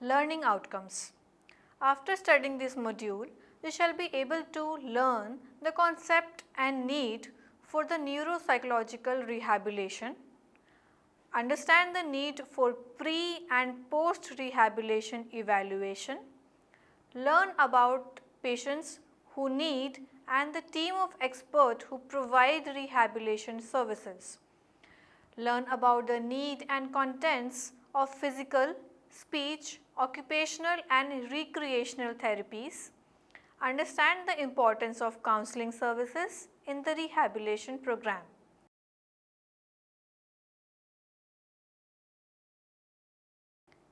Learning outcomes. After studying this module, you shall be able to learn the concept and need for the neuropsychological rehabilitation, understand the need for pre and post rehabilitation evaluation, learn about patients who need and the team of experts who provide rehabilitation services. Learn about the need and contents of physical, speech, occupational and recreational therapies. Understand the importance of counseling services in the rehabilitation program.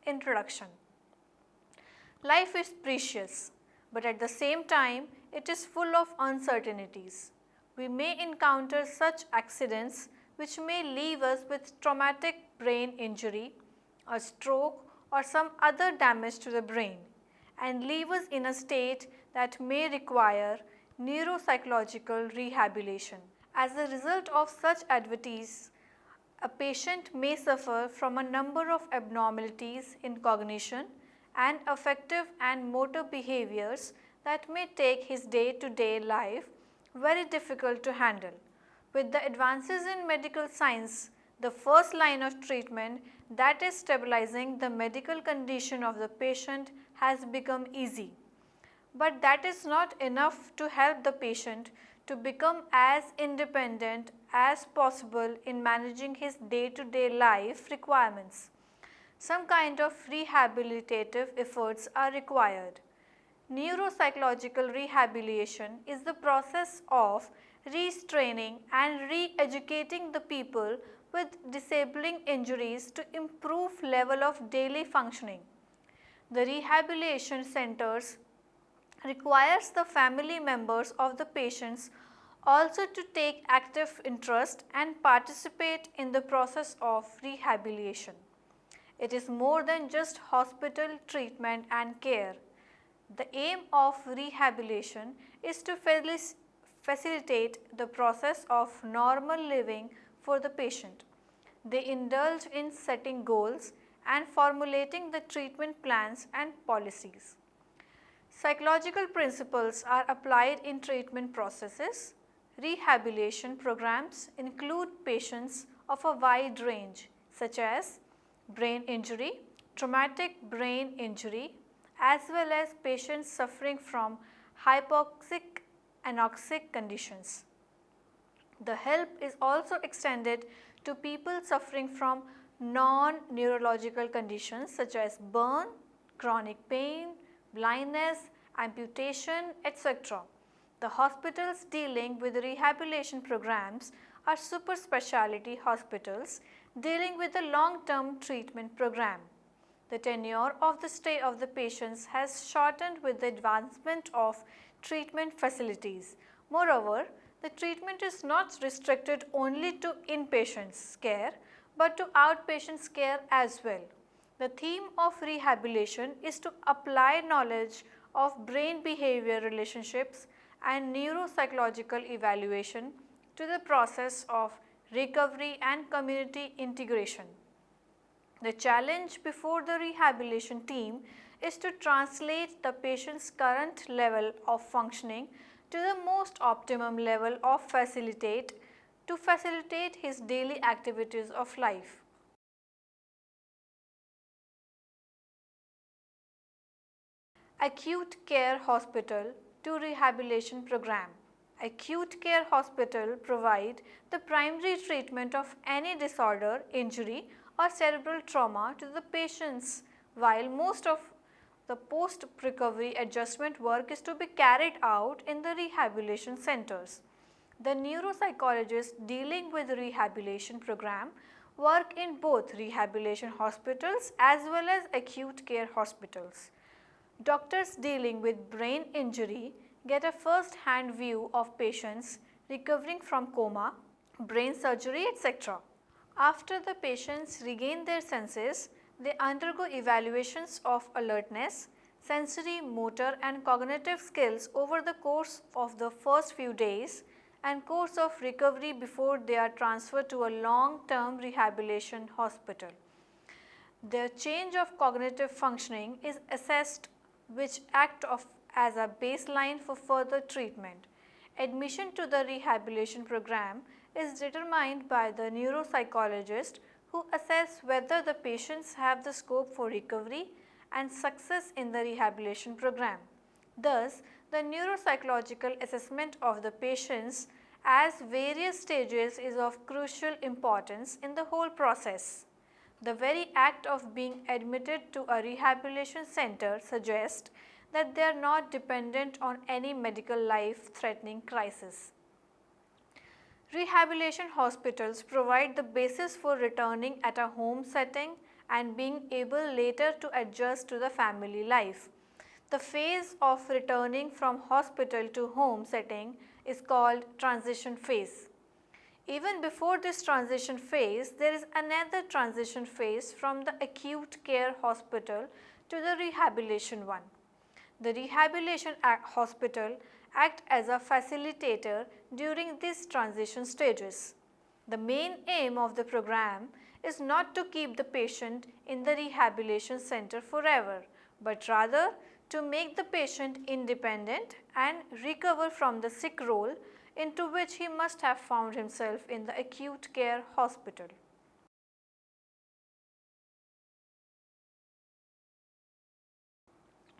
Introduction. Life is precious, but at the same time it is full of uncertainties. We may encounter such accidents which may leave us with traumatic brain injury, a stroke or some other damage to the brain and leave us in a state that may require neuropsychological rehabilitation. As a result of such adversities, a patient may suffer from a number of abnormalities in cognition and affective and motor behaviors that may take his day-to-day life very difficult to handle. With the advances in medical science, the first line of treatment, that is stabilizing the medical condition of the patient, has become easy. But that is not enough to help the patient to become as independent as possible in managing his day-to-day life requirements. Some kind of rehabilitative efforts are required. Neuropsychological rehabilitation is the process of retraining and re-educating the people with disabling injuries to improve level of daily functioning. The rehabilitation centers requires the family members of the patients also to take active interest and participate in the process of rehabilitation. It is more than just hospital treatment and care. The aim of rehabilitation is to facilitate the process of normal living for the patient. They indulge in setting goals and formulating the treatment plans and policies. Psychological principles are applied in treatment processes. Rehabilitation programs include patients of a wide range such as brain injury, traumatic brain injury, as well as patients suffering from hypoxic anoxic conditions. The help is also extended to people suffering from non-neurological conditions such as burn, chronic pain, blindness, amputation, etc. The hospitals dealing with rehabilitation programs are super specialty hospitals dealing with a long-term treatment program. The tenure of the stay of the patients has shortened with the advancement of treatment facilities. Moreover, the treatment is not restricted only to inpatients care but to outpatients care as well. The theme of rehabilitation is to apply knowledge of brain behavior relationships and neuropsychological evaluation to the process of recovery and community integration. The challenge before the rehabilitation team is to translate the patient's current level of functioning to the most optimum level of facilitate his daily activities of life. Acute care hospital to rehabilitation program. Acute care hospital provide the primary treatment of any disorder, injury or cerebral trauma to the patients, while most of the post-recovery adjustment work is to be carried out in the rehabilitation centers. The neuropsychologists dealing with the rehabilitation program work in both rehabilitation hospitals as well as acute care hospitals. Doctors dealing with brain injury get a first-hand view of patients recovering from coma, brain surgery, etc. After the patients regain their senses, they undergo evaluations of alertness, sensory, motor and cognitive skills over the course of the first few days and course of recovery before they are transferred to a long-term rehabilitation hospital. Their change of cognitive functioning is assessed, which act as a baseline for further treatment. Admission to the rehabilitation program is determined by the neuropsychologist who assess whether the patients have the scope for recovery and success in the rehabilitation program. Thus, the neuropsychological assessment of the patients at various stages is of crucial importance in the whole process. The very act of being admitted to a rehabilitation center suggests that they are not dependent on any medical life-threatening crisis. Rehabilitation hospitals provide the basis for returning at a home setting and being able later to adjust to the family life. The phase of returning from hospital to home setting is called transition phase. Even before this transition phase, there is another transition phase from the acute care hospital to the rehabilitation one. The rehabilitation hospital acts as a facilitator during these transition stages. The main aim of the program is not to keep the patient in the rehabilitation center forever, but rather to make the patient independent and recover from the sick role into which he must have found himself in the acute care hospital.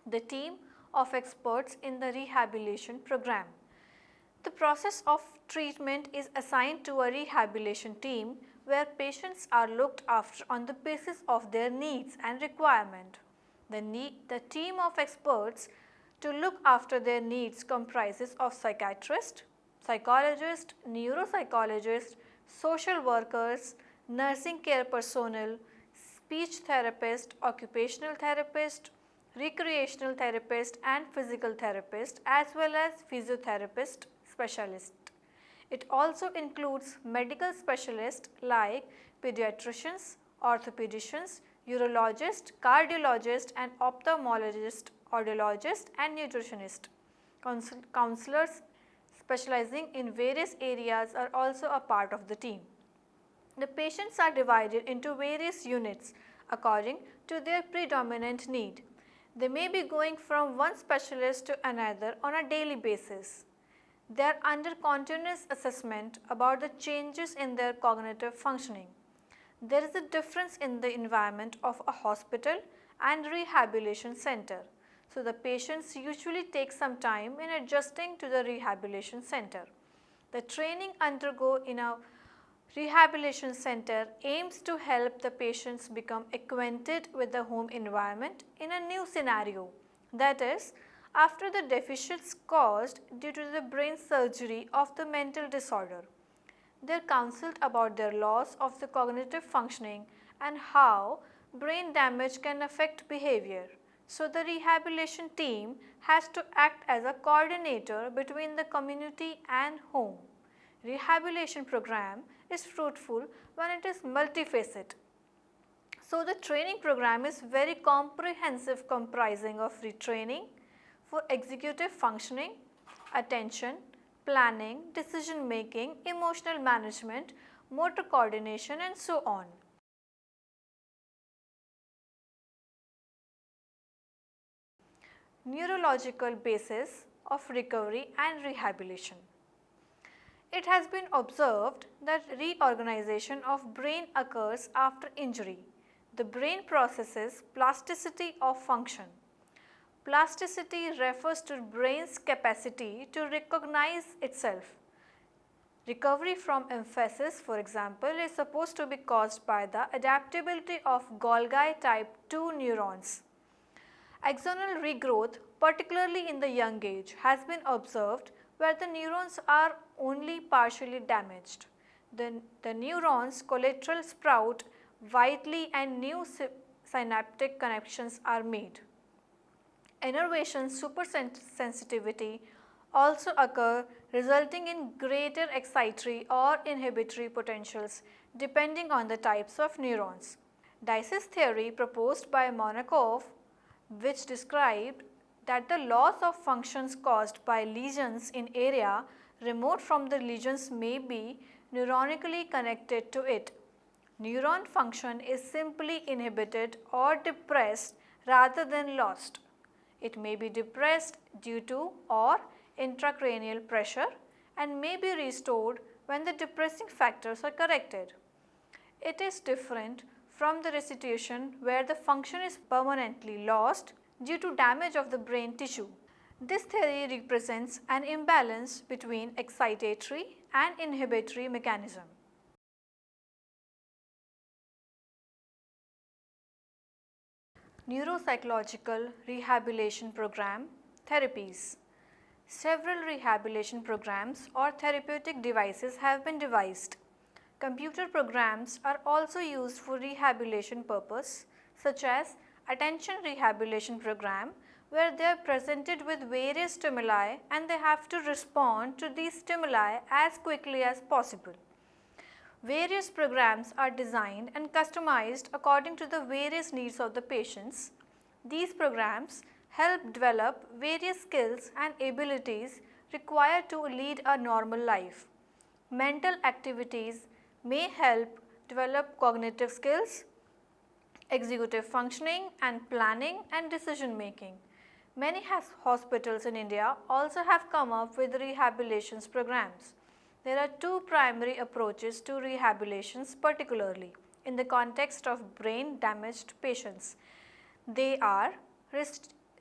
The team of experts in the rehabilitation program. The process of treatment is assigned to a rehabilitation team where patients are looked after on the basis of their needs and requirement. The team of experts to look after their needs comprises of psychiatrists, psychologists, neuropsychologists, social workers, nursing care personnel, speech therapist, occupational therapist, recreational therapist and physical therapist as well as physiotherapist specialist. It also includes medical specialists like pediatricians, orthopedicians, urologists, cardiologists and ophthalmologists, audiologists and nutritionists. Counselors specializing in various areas are also a part of the team. The patients are divided into various units according to their predominant need. They may be going from one specialist to another on a daily basis. They are under continuous assessment about the changes in their cognitive functioning. There is a difference in the environment of a hospital and rehabilitation center. So, the patients usually take some time in adjusting to the rehabilitation center. The training undergo in a rehabilitation center aims to help the patients become acquainted with the home environment in a new scenario. That is, after the deficits caused due to the brain surgery of the mental disorder. They are counseled about their loss of the cognitive functioning and how brain damage can affect behavior. So, the rehabilitation team has to act as a coordinator between the community and home. Rehabilitation program is fruitful when it is multifaceted. So, the training program is very comprehensive, comprising of retraining for executive functioning, attention, planning, decision making, emotional management, motor coordination and so on. Neurological basis of recovery and rehabilitation. It has been observed that reorganization of brain occurs after injury. The brain processes plasticity of function. Plasticity refers to brain's capacity to recognize itself. Recovery from emphasis, for example, is supposed to be caused by the adaptability of Golgi type 2 neurons. Axonal regrowth, particularly in the young age, has been observed where the neurons are only partially damaged. The neurons collateral sprout widely and new synaptic connections are made. Innervation supersensitivity also occur, resulting in greater excitatory or inhibitory potentials depending on the types of neurons. Dice's theory proposed by Monakov, which described that the loss of functions caused by lesions in area remote from the lesions may be neuronically connected to it. Neuron function is simply inhibited or depressed rather than lost. It may be depressed due to or intracranial pressure and may be restored when the depressing factors are corrected. It is different from the restitution where the function is permanently lost due to damage of the brain tissue. This theory represents an imbalance between excitatory and inhibitory mechanism. Neuropsychological Rehabilitation Program Therapies. Several rehabilitation programs or therapeutic devices have been devised. Computer programs are also used for rehabilitation purpose, such as Attention Rehabilitation Program, where they are presented with various stimuli and they have to respond to these stimuli as quickly as possible. Various programs are designed and customized according to the various needs of the patients. These programs help develop various skills and abilities required to lead a normal life. Mental activities may help develop cognitive skills, executive functioning and planning and decision making. Many hospitals in India also have come up with rehabilitation programs. There are two primary approaches to rehabilitations, particularly in the context of brain damaged patients. They are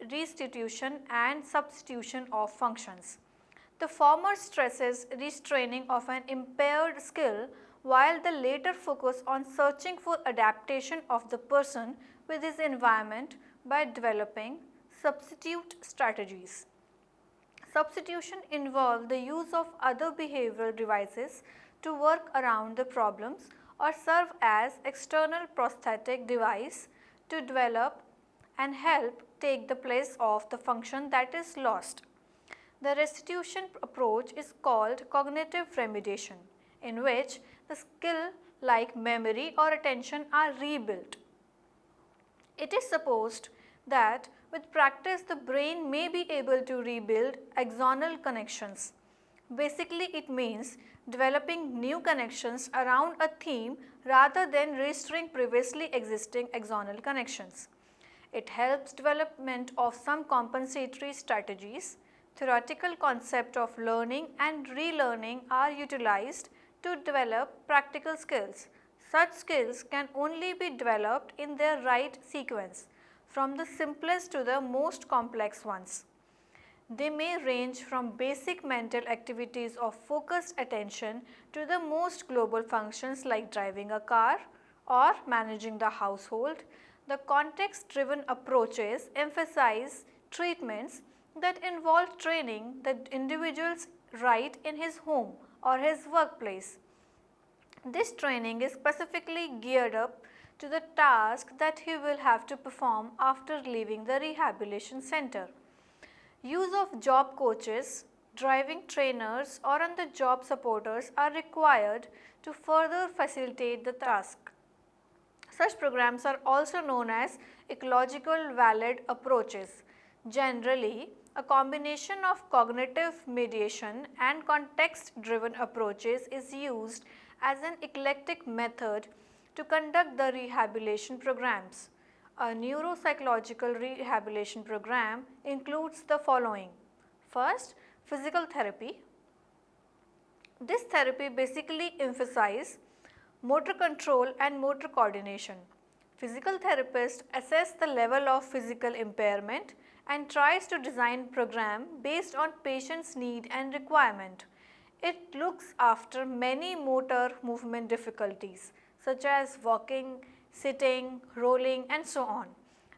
restitution and substitution of functions. The former stresses retraining of an impaired skill, while the latter focus on searching for adaptation of the person with his environment by developing substitute strategies. Substitution involves the use of other behavioral devices to work around the problems or serve as external prosthetic device to develop and help take the place of the function that is lost. The restitution approach is called cognitive remediation, in which the skill like memory or attention are rebuilt. It is supposed that with practice the brain may be able to rebuild axonal connections. Basically, it means developing new connections around a theme rather than restoring previously existing axonal connections. It helps development of some compensatory strategies. Theoretical concept of learning and relearning are utilized to develop practical skills. Such skills can only be developed in their right sequence, from the simplest to the most complex ones. They may range from basic mental activities of focused attention to the most global functions like driving a car or managing the household. The context-driven approaches emphasize treatments that involve training the individual's right in his home or his workplace. This training is specifically geared up to the task that he will have to perform after leaving the rehabilitation center. Use of job coaches, driving trainers or on-the-job supporters are required to further facilitate the task. Such programs are also known as ecological valid approaches. Generally, a combination of cognitive mediation and context-driven approaches is used as an eclectic method to conduct the rehabilitation programs. A neuropsychological rehabilitation program includes the following. First, physical therapy. This therapy basically emphasizes motor control and motor coordination. Physical therapists assess the level of physical impairment and tries to design program based on patient's need and requirement. It looks after many motor movement difficulties such as walking, sitting, rolling and so on.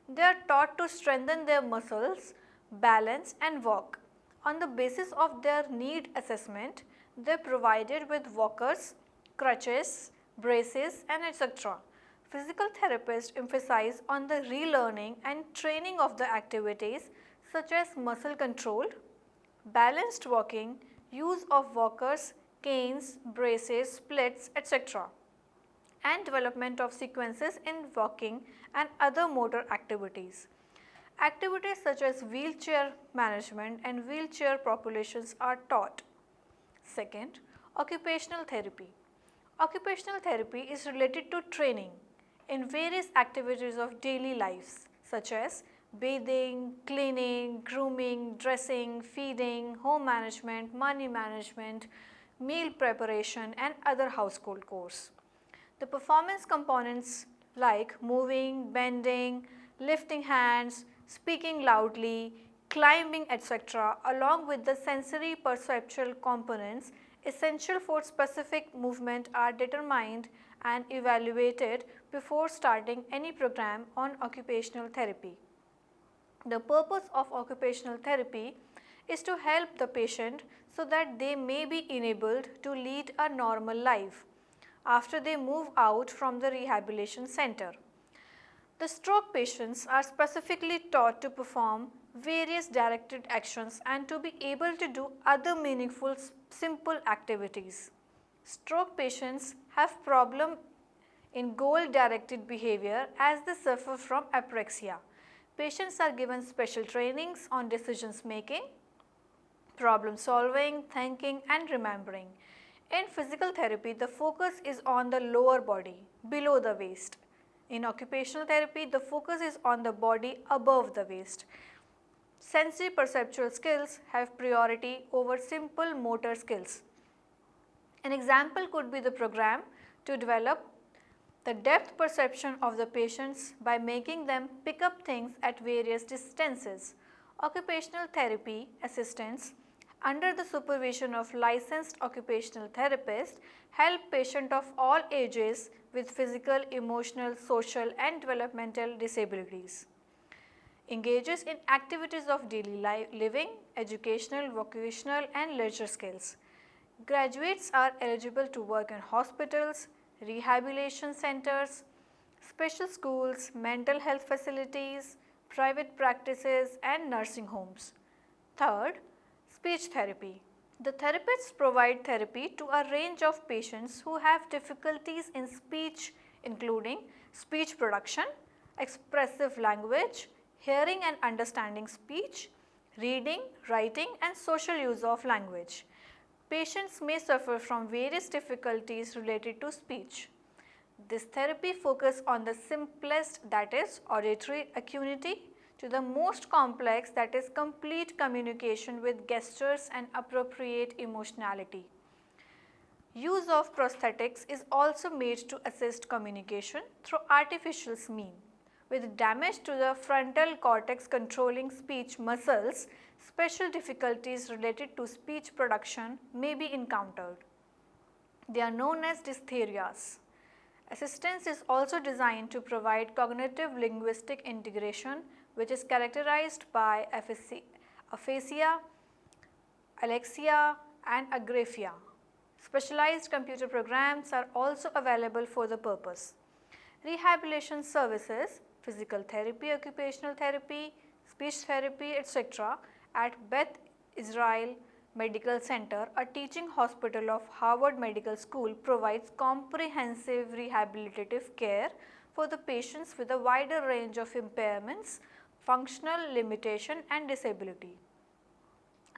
They are taught to strengthen their muscles, balance and walk. On the basis of their need assessment, they are provided with walkers, crutches, braces and etc. Physical therapists emphasize on the relearning and training of the activities such as muscle control, balanced walking, use of walkers, canes, braces, splits, etc. and development of sequences in walking and other motor activities. Activities such as wheelchair management and wheelchair populations are taught. Second, occupational therapy. Occupational therapy is related to training in various activities of daily lives such as bathing, cleaning, grooming, dressing, feeding, home management, money management, meal preparation and other household chores. The performance components like moving, bending, lifting hands, speaking loudly, climbing etc. along with the sensory perceptual components essential for specific movement are determined and evaluated before starting any program on occupational therapy. The purpose of occupational therapy is to help the patient so that they may be enabled to lead a normal life after they move out from the rehabilitation center. The stroke patients are specifically taught to perform various directed actions and to be able to do other meaningful simple activities. Stroke patients have problem in goal directed behavior as they suffer from apraxia. Patients are given special trainings on decisions making, problem solving, thinking and remembering. In physical therapy, the focus is on the lower body, below the waist. In occupational therapy, the focus is on the body above the waist. Sensory perceptual skills have priority over simple motor skills. An example could be the program to develop the depth perception of the patients by making them pick up things at various distances. Occupational therapy assistants under the supervision of licensed occupational therapists help patients of all ages with physical, emotional, social and developmental disabilities. Engages in activities of daily living, educational, vocational and leisure skills. Graduates are eligible to work in hospitals, rehabilitation centers, special schools, mental health facilities, private practices and nursing homes. Third, speech therapy. The therapists provide therapy to a range of patients who have difficulties in speech including speech production, expressive language, hearing and understanding speech, reading, writing and social use of language. Patients may suffer from various difficulties related to speech. This therapy focuses on the simplest, that is auditory acuity, to the most complex, that is complete communication with gestures and appropriate emotionality. Use of prosthetics is also made to assist communication through artificial means. With damage to the frontal cortex controlling speech muscles, special difficulties related to speech production may be encountered. They are known as dystherias. Assistance is also designed to provide cognitive linguistic integration, which is characterized by aphasia, alexia and agraphia. Specialized computer programs are also available for the purpose. Rehabilitation services, physical therapy, occupational therapy, speech therapy, etc. at Beth Israel Medical Center, a teaching hospital of Harvard Medical School, provides comprehensive rehabilitative care for the patients with a wider range of impairments, functional limitation and disability.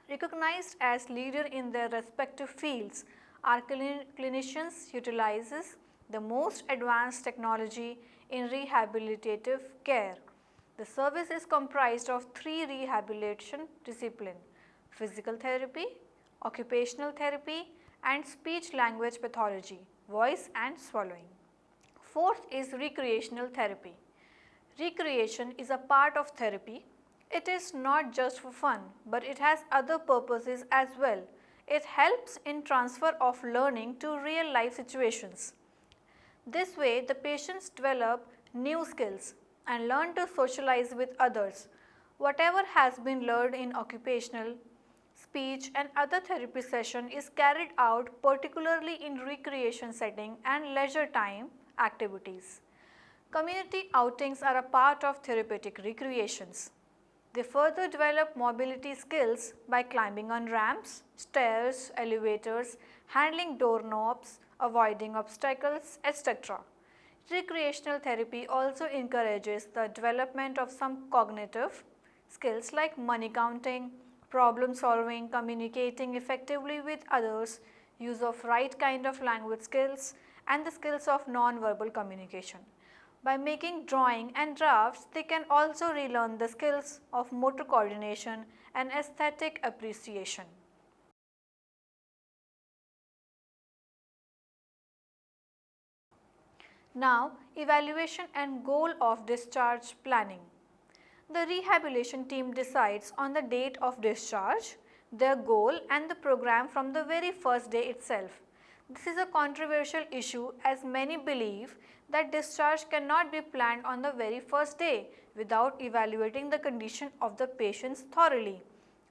Recognized as leader in their respective fields, our clinicians utilizes the most advanced technology in rehabilitative care. The service is comprised of 3 rehabilitation disciplines: physical therapy, occupational therapy and speech language pathology, voice and swallowing. Fourth is recreational therapy. Recreation is a part of therapy. It is not just for fun, but it has other purposes as well. It helps in transfer of learning to real life situations. This way, the patients develop new skills and learn to socialize with others. Whatever has been learned in occupational, speech and other therapy session is carried out particularly in recreation setting and leisure time activities. Community outings are a part of therapeutic recreations. They further develop mobility skills by climbing on ramps, stairs, elevators, handling doorknobs, avoiding obstacles, etc. Recreational therapy also encourages the development of some cognitive skills like money counting, problem solving, communicating effectively with others, use of right kind of language skills and the skills of non-verbal communication. By making drawing and drafts, they can also relearn the skills of motor coordination and aesthetic appreciation. Now, evaluation and goal of discharge planning. The rehabilitation team decides on the date of discharge, their goal and the program from the very first day itself. This is a controversial issue as many believe that discharge cannot be planned on the very first day without evaluating the condition of the patients thoroughly.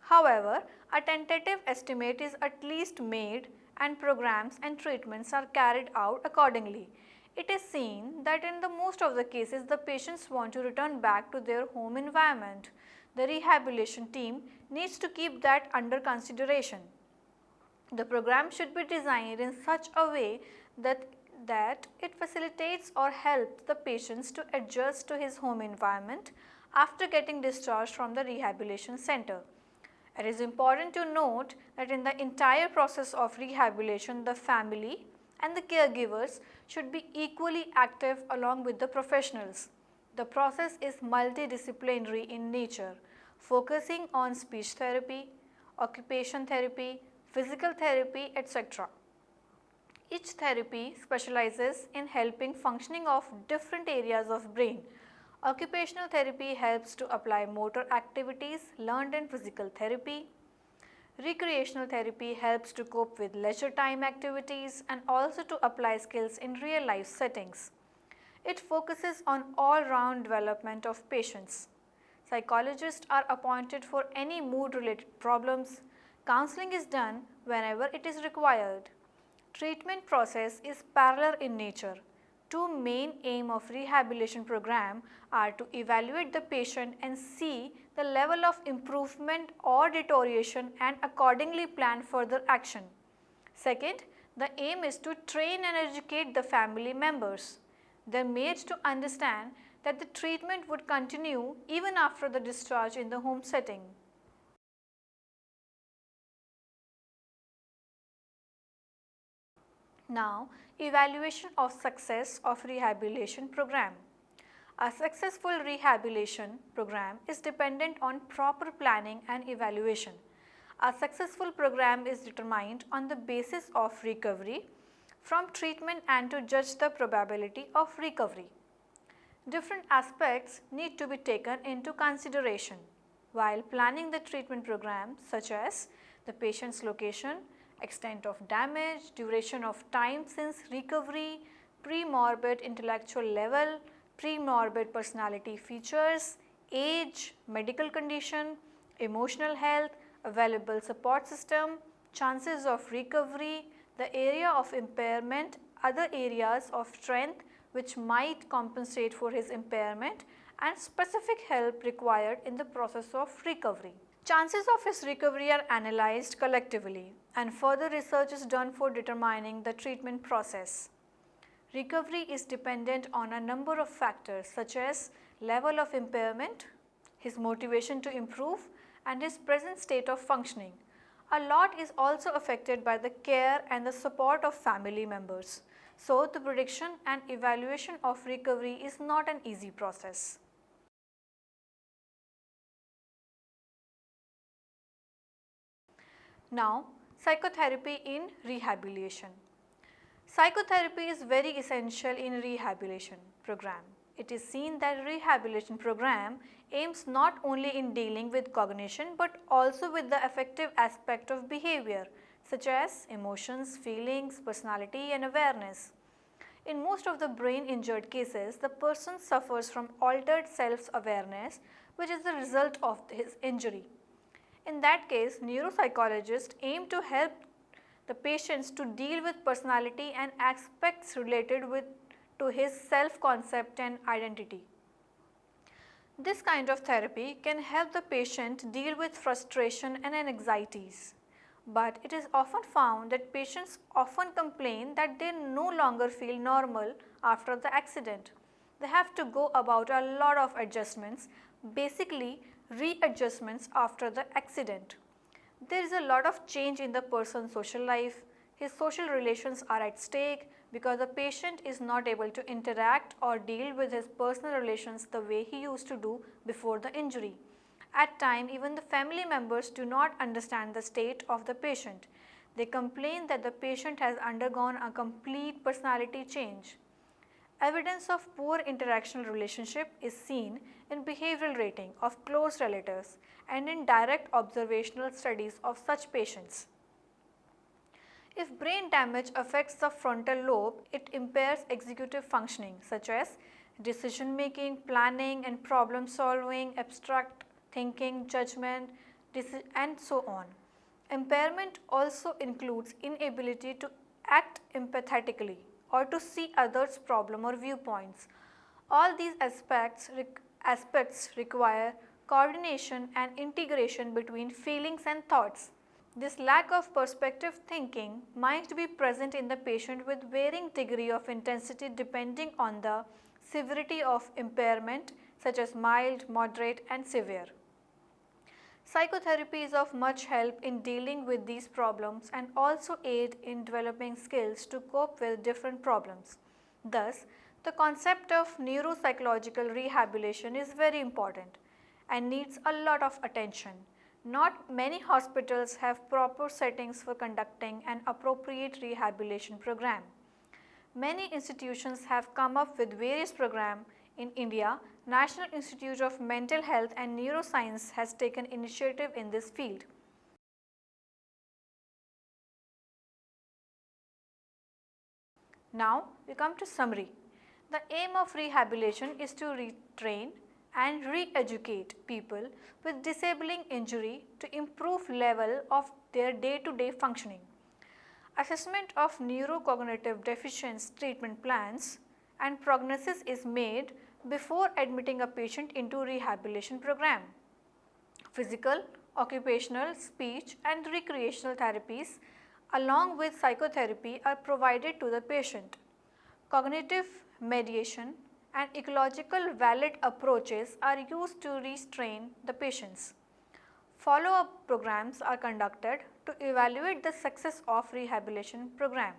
However, a tentative estimate is at least made and programs and treatments are carried out accordingly. It is seen that in the most of the cases the patients want to return back to their home environment. The rehabilitation team needs to keep that under consideration. The program should be designed in such a way that it facilitates or helps the patients to adjust to his home environment after getting discharged from the rehabilitation center. It is important to note that in the entire process of rehabilitation, the family and the caregivers should be equally active along with the professionals. The process is multidisciplinary in nature, focusing on speech therapy, occupation therapy, physical therapy, etc. Each therapy specializes in helping functioning of different areas of brain. Occupational therapy helps to apply motor activities learned in physical therapy. Recreational therapy helps to cope with leisure time activities and also to apply skills in real life settings. It focuses on all-round development of patients. Psychologists are appointed for any mood-related problems. Counseling is done whenever it is required. Treatment process is parallel in nature. Two main aims of rehabilitation program are to evaluate the patient and see the level of improvement or deterioration and accordingly plan further action. Second, the aim is to train and educate the family members. They are made to understand that the treatment would continue even after the discharge in the home setting. Now, evaluation of success of rehabilitation program. A successful rehabilitation program is dependent on proper planning and evaluation. A successful program is determined on the basis of recovery from treatment and to judge the probability of recovery. Different aspects need to be taken into consideration while planning the treatment program, such as the patient's location, extent of damage, duration of time since recovery, pre-morbid intellectual level, pre-morbid personality features, age, medical condition, emotional health, available support system, chances of recovery, the area of impairment, other areas of strength which might compensate for his impairment, and specific help required in the process of recovery. Chances of his recovery are analyzed collectively and further research is done for determining the treatment process. Recovery is dependent on a number of factors such as level of impairment, his motivation to improve, and his present state of functioning. A lot is also affected by the care and the support of family members. So, the prediction and evaluation of recovery is not an easy process. Now, psychotherapy in rehabilitation. Psychotherapy is very essential in rehabilitation program. It is seen that rehabilitation program aims not only in dealing with cognition but also with the affective aspect of behavior such as emotions, feelings, personality and awareness. In most of the brain injured cases, the person suffers from altered self-awareness which is the result of his injury. In that case, neuropsychologists aim to help the patients to deal with personality and aspects related to his self-concept and identity. This kind of therapy can help the patient deal with frustration and anxieties. But it is often found that patients often complain that they no longer feel normal after the accident. They have to go about a lot of adjustments, basically readjustments after the accident. There is a lot of change in the person's social life, his social relations are at stake, because the patient is not able to interact or deal with his personal relations the way he used to do before the injury. At times, even the family members do not understand the state of the patient. They complain that the patient has undergone a complete personality change. Evidence of poor interactional relationship is seen in behavioral rating of close relatives and in direct observational studies of such patients. If brain damage affects the frontal lobe, it impairs executive functioning such as decision making, planning and problem solving, abstract thinking, judgment, and so on. Impairment also includes inability to act empathetically or to see others' problem or viewpoints. All these aspects require coordination and integration between feelings and thoughts. This lack of perspective thinking might be present in the patient with varying degree of intensity depending on the severity of impairment such as mild, moderate and severe. Psychotherapy is of much help in dealing with these problems and also aid in developing skills to cope with different problems. Thus, the concept of neuropsychological rehabilitation is very important and needs a lot of attention. Not many hospitals have proper settings for conducting an appropriate rehabilitation program. Many institutions have come up with various programs. In India, National Institute of Mental Health and Neuroscience has taken initiative in this field. Now we come to summary. The aim of rehabilitation is to retrain and re-educate people with disabling injury to improve level of their day-to-day functioning. Assessment of neurocognitive deficiency treatment plans and prognosis is made before admitting a patient into rehabilitation program. Physical, occupational, speech and recreational therapies along with psychotherapy are provided to the patient. Cognitive mediation and ecological valid approaches are used to restrain the patients. Follow-up programs are conducted to evaluate the success of rehabilitation program.